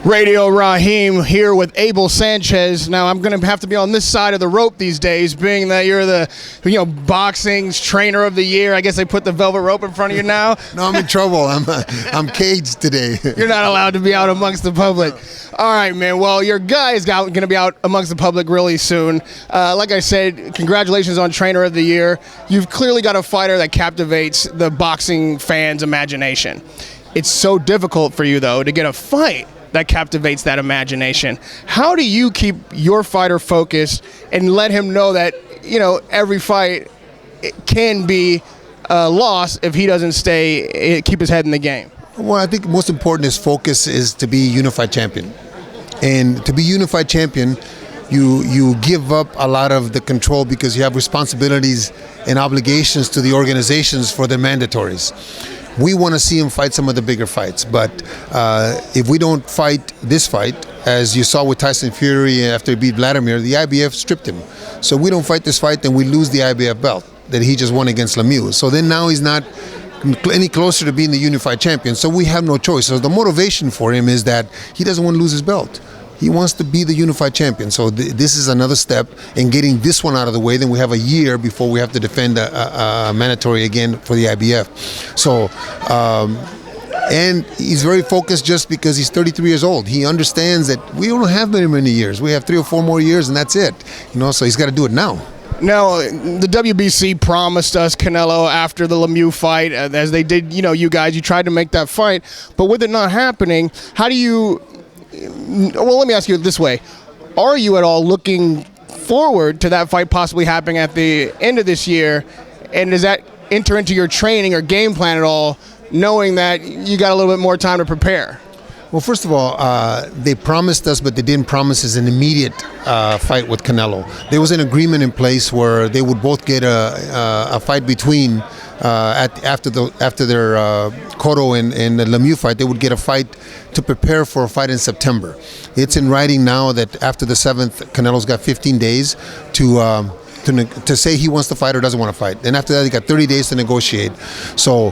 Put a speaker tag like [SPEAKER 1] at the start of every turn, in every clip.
[SPEAKER 1] Radio Raheem here with Abel Sanchez. Now I'm going to have to be on this side of the rope these days, being that you're the boxing's trainer of the year. I guess they put the velvet rope in front of you now.
[SPEAKER 2] No, I'm in trouble. I'm caged today.
[SPEAKER 1] You're not allowed to be out amongst the public. All right, man. Well, your guy is going to be out amongst the public really soon. Like I said, congratulations on trainer of the year. You've clearly got a fighter that captivates the boxing fans' imagination. It's so difficult for you, though, to get a fight that captivates that imagination. How do you keep your fighter focused and let him know that, every fight can be lost if he doesn't keep his head in the game?
[SPEAKER 2] Well, I think most important is focus is to be unified champion. And to be unified champion, you give up a lot of the control because you have responsibilities and obligations to the organizations for the mandatories. We want to see him fight some of the bigger fights, but if we don't fight this fight, as you saw with Tyson Fury after he beat Vladimir, the IBF stripped him. So we don't fight this fight, then we lose the IBF belt that he just won against Lemieux. So then now he's not any closer to being the unified champion, so we have no choice. So the motivation for him is that he doesn't want to lose his belt. He wants to be the unified champion. So this is another step in getting this one out of the way. Then we have a year before we have to defend a mandatory again for the IBF. So, and he's very focused just because he's 33 years old. He understands that we don't have very many years. We have 3 or 4 more years and that's it. So he's got to do it now.
[SPEAKER 1] Now, the WBC promised us Canelo after the Lemieux fight, as they did, you guys. You tried to make that fight, but with it not happening, how do you... Well, let me ask you it this way. Are you at all looking forward to that fight possibly happening at the end of this year? And does that enter into your training or game plan at all, knowing that you got a little bit more time to prepare?
[SPEAKER 2] Well, first of all, they promised us, but they didn't promise us an immediate fight with Canelo. There was an agreement in place where they would both get a fight between after their Cotto and the Lemieux fight. They would get a fight to prepare for a fight in September. It's in writing now that after the 7th, Canelo's got 15 days to say he wants to fight or doesn't want to fight. And after that, he got 30 days to negotiate. So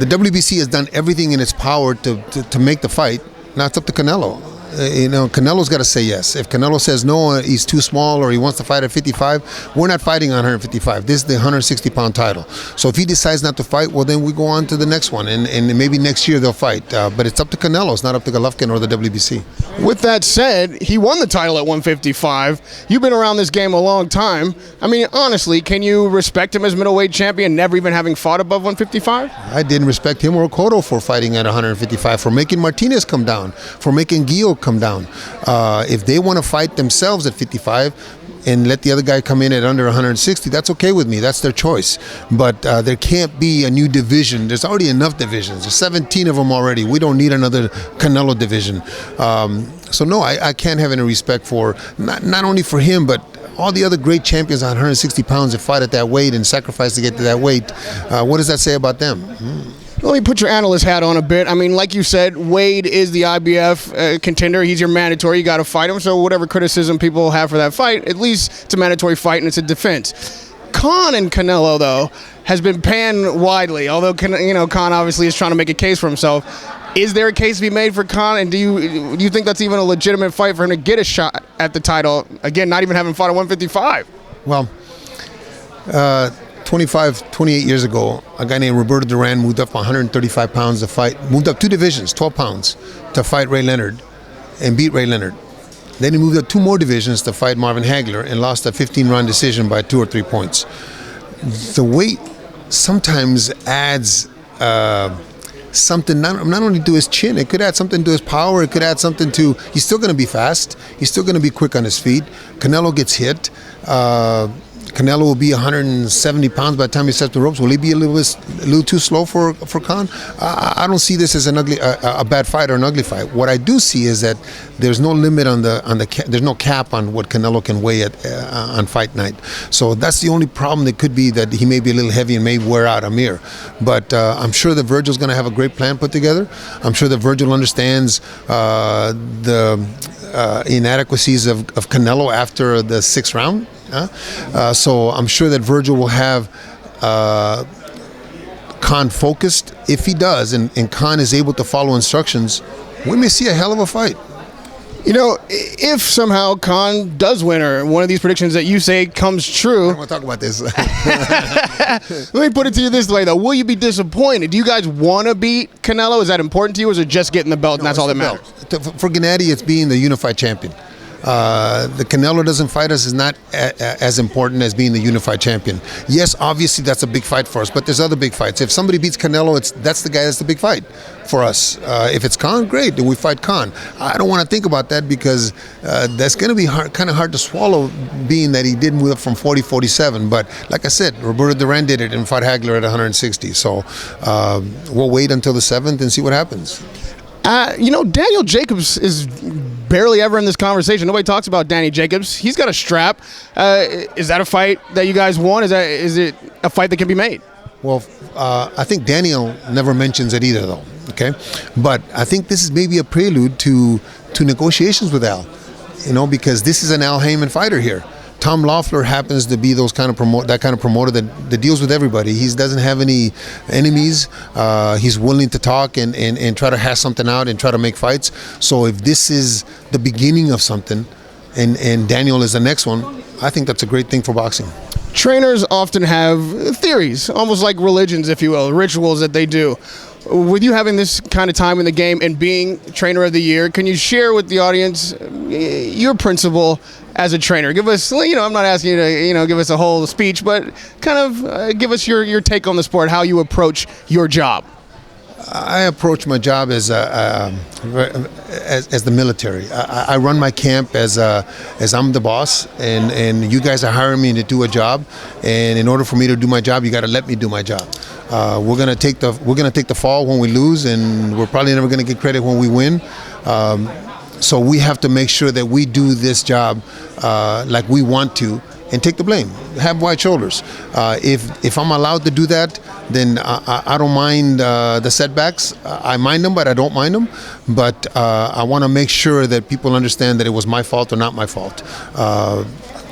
[SPEAKER 2] the WBC has done everything in its power to make the fight. Now it's up to Canelo. Canelo's got to say yes. If Canelo says no, he's too small or he wants to fight at 55, we're not fighting on 155. This is the 160-pound title. So if he decides not to fight, well, then we go on to the next one, and maybe next year they'll fight. But it's up to Canelo. It's not up to Golovkin or the WBC.
[SPEAKER 1] With that said, he won the title at 155. You've been around this game a long time. I mean, honestly, can you respect him as middleweight champion, never even having fought above 155?
[SPEAKER 2] I didn't respect him or Cotto for fighting at 155, for making Martinez come down, for making Guillaume come down. If they want to fight themselves at 55 and let the other guy come in at under 160, that's okay with me. That's their choice. But there can't be a new division. There's already enough divisions. There's 17 of them already. We don't need another Canelo division. So no, I can't have any respect for, not only for him, but all the other great champions on 160 pounds that fight at that weight and sacrifice to get to that weight. What does that say about them?
[SPEAKER 1] Let me put your analyst hat on a bit. I mean, like you said, Wade is the IBF contender. He's your mandatory. You got to fight him. So whatever criticism people have for that fight, at least it's a mandatory fight and it's a defense. Khan and Canelo, though, has been panned widely. Although Khan obviously is trying to make a case for himself. Is there a case to be made for Khan? And do you think that's even a legitimate fight for him to get a shot at the title? Again, not even having fought at 155.
[SPEAKER 2] Well, 28 years ago, a guy named Roberto Duran moved up 135 pounds to fight, moved up 2 divisions, 12 pounds, to fight Ray Leonard and beat Ray Leonard. Then he moved up 2 more divisions to fight Marvin Hagler and lost a 15-round decision by 2 or 3 points. The weight sometimes adds something not only to his chin, it could add something to his power, it could add something to, he's still going to be fast, he's still going to be quick on his feet. Canelo gets hit. Canelo will be 170 pounds by the time he steps the ropes. Will he be a little too slow for Khan? I don't see this as a bad fight or an ugly fight. What I do see is that there's no limit there's no cap on what Canelo can weigh on fight night. So that's the only problem. That could be that he may be a little heavy and may wear out Amir. But I'm sure that Virgil's going to have a great plan put together. I'm sure that Virgil understands the inadequacies of Canelo after the 6th round. So I'm sure that Virgil will have Khan focused. If he does, and Khan is able to follow instructions, we may see a hell of a fight.
[SPEAKER 1] You know, if somehow Khan does win, or one of these predictions that you say comes true,
[SPEAKER 2] I want to talk about this.
[SPEAKER 1] let me put it to you this way, though. Will you be disappointed? Do you guys want to beat Canelo? Is that important to you, or is it just getting the belt and that's all that matters?
[SPEAKER 2] For Gennady, it's being the unified champion. The Canelo doesn't fight us is not as important as being the unified champion. Yes, obviously that's a big fight for us, but there's other big fights. If somebody beats Canelo, that's the guy that's the big fight for us. If it's Khan, great, then we fight Khan. I don't want to think about that because that's going to be kind of hard to swallow, being that he did move up from 40-47. But like I said, Roberto Duran did it and fought Hagler at 160. So we'll wait until the 7th and see what happens.
[SPEAKER 1] You know, Daniel Jacobs is barely ever in this conversation. Nobody talks about Danny Jacobs. He's got a strap. Is that a fight that you guys want? Is it a fight that can be made?
[SPEAKER 2] Well, I think Daniel never mentions it either, though. Okay, but I think this is maybe a prelude to negotiations with Al. You know, because this is an Al Heyman fighter here. Tom Loeffler happens to be that kind of promoter that deals with everybody. He doesn't have any enemies. He's willing to talk and try to hash something out and try to make fights. So if this is the beginning of something, and Daniel is the next one, I think that's a great thing for boxing.
[SPEAKER 1] Trainers often have theories, almost like religions, if you will, rituals that they do. With you having this kind of time in the game and being Trainer of the Year, can you share with the audience your principle as a trainer? Give us, you know, I'm not asking you to, you know, give us a whole speech, but kind of give us your take on the sport, how you approach your job.
[SPEAKER 2] I approach my job as the military. I run my camp as I'm the boss, and you guys are hiring me to do a job. And in order for me to do my job, you got to let me do my job. We're gonna take the fall when we lose, and we're probably never gonna get credit when we win. So we have to make sure that we do this job like we want to, and take the blame. Have wide shoulders. If I'm allowed to do that, then I don't mind the setbacks. I mind them, but I don't mind them. But I want to make sure that people understand that it was my fault or not my fault.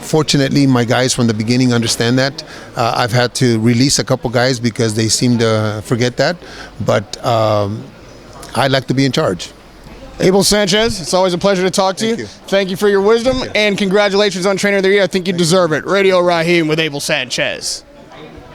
[SPEAKER 2] Fortunately, my guys from the beginning understand that. I've had to release a couple guys because they seem to forget that. But I like to be in charge.
[SPEAKER 1] Abel Sanchez, it's always a pleasure to talk to you. Thank you for your wisdom, and congratulations on Trainer of the Year. I think you deserve it. Radio Raheem with Abel Sanchez.